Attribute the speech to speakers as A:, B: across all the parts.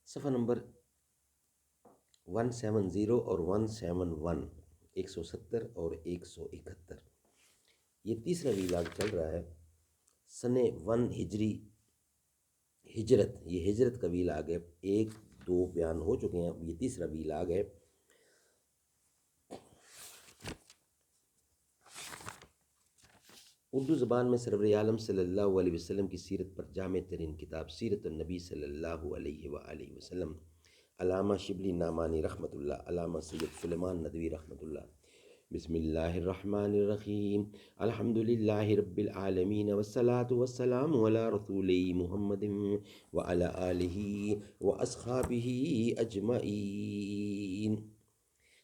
A: صفحہ نمبر 170 اور 171، 170 اور 171۔ یہ تیسرا ویلاگ چل رہا ہے سن 1 ہجری ہجرت، یہ ہجرت کا ویلاگ ہے۔ 1 2 بیان ہو چکے ہیں، یہ تیسرا ویلاگ ہے۔ اردو زبان میں سرور عالم صلی اللہ علیہ وسلم کی سیرت پر جامع ترین کتاب سیرت النبی صلی اللہ علیہ وآلہ وسلم، علامہ شبلی نعمانی رحمۃ اللہ، علامہ سید سلیمان ندوی رحمۃ اللہ۔ بسم اللہ الرحمن الرحیم، الحمد للہ رب العالمین، والصلاة والسلام علی رسول محمد وعلی آلہ واصحابہ اجمعین۔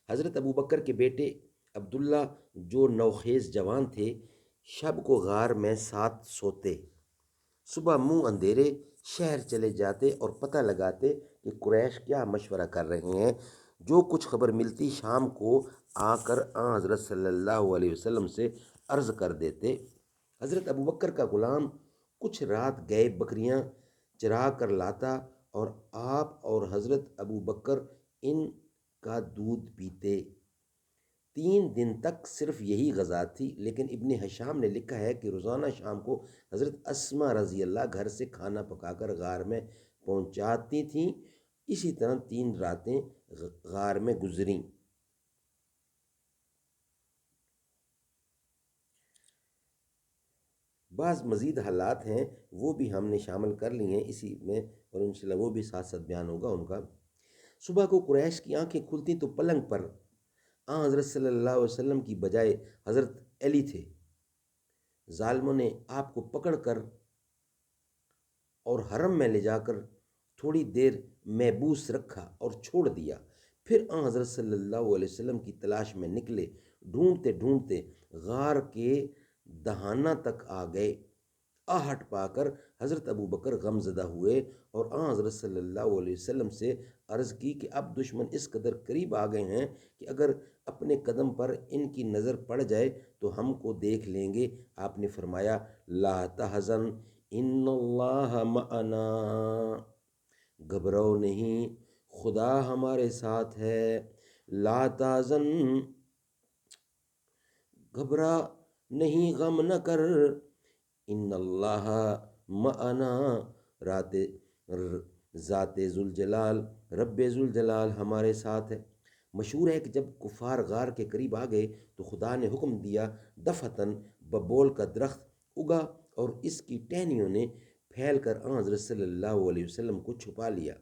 A: حضرت ابو بکر کے بیٹے عبداللہ جو نوخیز جوان تھے، شب کو غار میں ساتھ سوتے، صبح منہ اندھیرے شہر چلے جاتے اور پتہ لگاتے کہ قریش کیا مشورہ کر رہے ہیں۔ جو کچھ خبر ملتی شام کو آ کر حضرت صلی اللہ علیہ وسلم سے عرض کر دیتے۔ حضرت ابو بکر کا غلام کچھ رات گئے بکریاں چرا کر لاتا اور آپ اور حضرت ابو بکر ان کا دودھ پیتے۔ 3 دن تک صرف یہی غذا تھی، لیکن ابن ہشام نے لکھا ہے کہ روزانہ شام کو حضرت اسما رضی اللہ گھر سے کھانا پکا کر غار میں پہنچاتی تھیں۔ اسی طرح 3 راتیں غار میں گزریں۔ بعض مزید حالات ہیں وہ بھی ہم نے شامل کر لی ہیں اسی میں، اور انشاءاللہ وہ بھی ساتھ ساتھ بیان ہوگا ان کا۔ صبح کو قریش کی آنکھیں کھلتی تو پلنگ پر حضرت صلی اللہ علیہ وسلم کی بجائے حضرت علی تھے۔ ظالموں نے آپ کو پکڑ کر اور حرم میں لے جا کر تھوڑی دیر محبوس رکھا اور چھوڑ دیا۔ پھر حضرت صلی اللہ علیہ وسلم کی تلاش میں نکلے، ڈھونڈتے ڈھونڈتے غار کے دہانہ تک آ گئے۔ آہٹ پا کر حضرت ابو بکر غم زدہ ہوئے اور حضرت صلی اللہ علیہ وسلم سے عرض کی کہ اب دشمن اس قدر قریب آ گئے ہیں کہ اگر اپنے قدم پر ان کی نظر پڑ جائے تو ہم کو دیکھ لیں گے۔ آپ نے فرمایا لا تحزن ان اللہ معنا، گھبراؤ نہیں، خدا ہمارے ساتھ ہے۔ لا تحزن، گھبرا نہیں، غم نہ کر، ان اللہ معنا، ذات ذوالجلال، رب ذوالجلال ہمارے ساتھ ہے۔ مشہور ہے کہ جب کفار غار کے قریب آ گئے تو خدا نے حکم دیا، دفعتاً ببول کا درخت اگا اور اس کی ٹہنیوں نے پھیل کر حضرت صلی اللہ علیہ وسلم کو چھپا لیا۔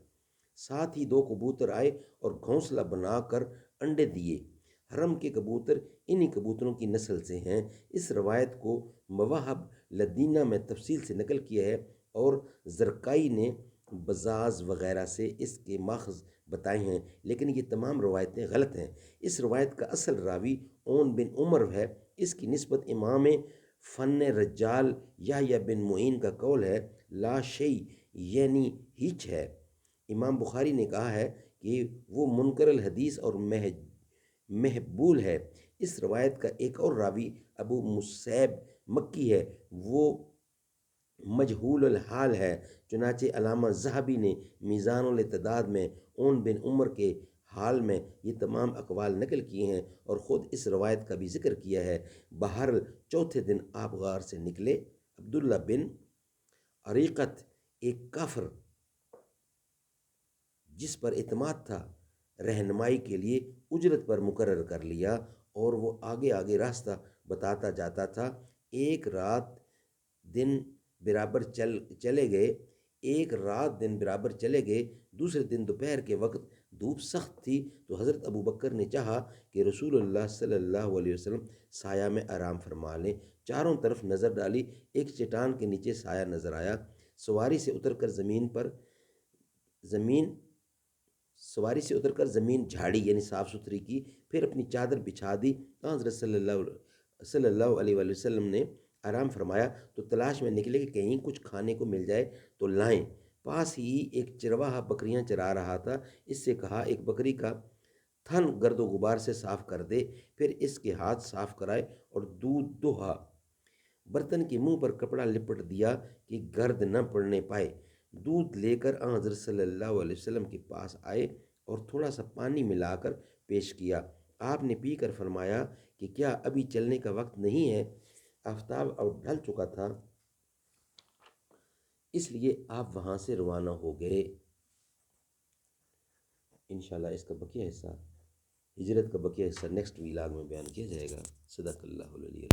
A: ساتھ ہی 2 کبوتر آئے اور گھونسلہ بنا کر انڈے دیے۔ حرم کے کبوتر انہی کبوتروں کی نسل سے ہیں۔ اس روایت کو مواہب لدینہ میں تفصیل سے نقل کیا ہے اور زرقائی نے بزاز وغیرہ سے اس کے ماخذ بتائے ہیں، لیکن یہ تمام روایتیں غلط ہیں۔ اس روایت کا اصل راوی اون بن عمر ہے۔ اس کی نسبت امام فن رجال یحییٰ بن معین کا قول ہے، لا شیء یعنی ہیچ ہے۔ امام بخاری نے کہا ہے کہ وہ منکر الحدیث اور محبول ہے۔ اس روایت کا ایک اور راوی ابو مصعب مکی ہے، وہ مجہول الحال ہے۔ چنانچہ علامہ ذہبی نے میزان الاعتداد میں اون بن عمر کے حال میں یہ تمام اقوال نقل کیے ہیں اور خود اس روایت کا بھی ذکر کیا ہے۔ بہرحال چوتھے دن آپ غار سے نکلے۔ عبداللہ بن عریقت ایک کافر جس پر اعتماد تھا رہنمائی کے لیے اجرت پر مقرر کر لیا اور وہ آگے آگے راستہ بتاتا جاتا تھا۔ ایک رات دن برابر چلے گئے۔ دوسرے دن دوپہر کے وقت دھوپ سخت تھی تو حضرت ابو بکر نے چاہا کہ رسول اللہ صلی اللہ علیہ وسلم سایہ میں آرام فرما لیں۔ چاروں طرف نظر ڈالی، ایک چٹان کے نیچے سایہ نظر آیا۔ سواری سے اتر کر زمین جھاڑی یعنی صاف ستھری کی، پھر اپنی چادر بچھا دی۔ حضرت صلی اللہ علیہ وآلہ وسلم نے آرام فرمایا تو تلاش میں نکلے کہ کہیں کچھ کھانے کو مل جائے تو لائیں۔ پاس ہی ایک چرواہا بکریاں چرا رہا تھا، اس سے کہا ایک بکری کا تھن گرد و غبار سے صاف کر دے، پھر اس کے ہاتھ صاف کرائے اور دودھ دوہا۔ برتن کے منہ پر کپڑا لپٹ دیا کہ گرد نہ پڑنے پائے۔ دودھ لے کر آن حضرت صلی اللہ علیہ وسلم کے پاس آئے اور تھوڑا سا پانی ملا کر پیش کیا۔ آپ نے پی کر فرمایا کہ کیا ابھی چلنے کا وقت نہیں ہے؟ آفتاب اب ڈھل چکا تھا، اس لیے آپ وہاں سے روانہ ہو گئے۔ انشاءاللہ اس کا بقیہ حصہ، ہجرت کا بقیہ حصہ نیکسٹ ویلاگ میں بیان کیا جائے گا۔ صدق اللہ العلی۔